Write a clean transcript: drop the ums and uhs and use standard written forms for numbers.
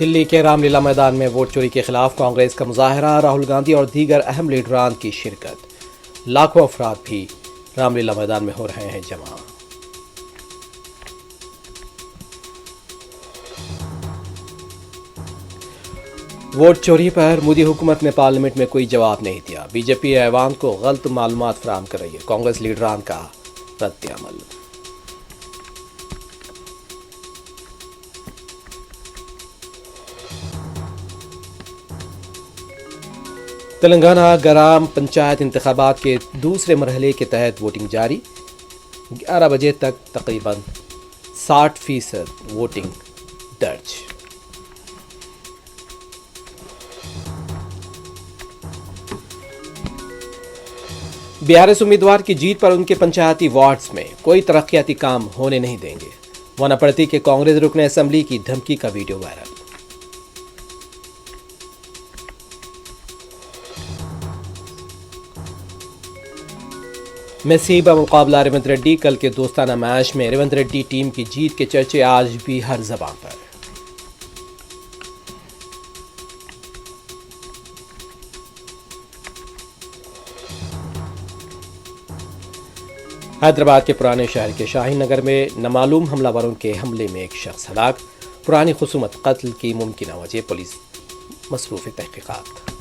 دلی کے رام لیلا میدان میں ووٹ چوری کے خلاف کانگریس کا مظاہرہ، راہل گاندھی اور دیگر اہم لیڈران کی شرکت، لاکھوں افراد بھی رام لیلا میدان میں ہو رہے ہیں جمع۔ ووٹ چوری پر مودی حکومت نے پارلیمنٹ میں کوئی جواب نہیں دیا، بی جے پی ایوان کو غلط معلومات فراہم کر رہی ہے، کانگریس لیڈران کا رد عمل۔ تلنگانہ گرام پنچایت انتخابات کے دوسرے مرحلے کے تحت ووٹنگ جاری، 11 بجے تک تقریباً 60% ووٹنگ درج۔ بیارس امیدوار کی جیت پر ان کے پنچایتی وارڈز میں کوئی ترقیاتی کام ہونے نہیں دیں گے، وانا پڑتی کے کانگریس رکن اسمبلی کی دھمکی کا ویڈیو وائرل۔ میسی بمقابلہ ریونت ریڈی، کل کے دوستانہ میچ میں ریونت ریڈی ٹیم کی جیت کے چرچے آج بھی ہر زبان پر۔ حیدرآباد کے پرانے شہر کے شاہین نگر میں نامعلوم حملہ وروں کے حملے میں ایک شخص ہلاک، پرانی خصومت قتل کی ممکنہ وجہ پولیس مصروف تحقیقات۔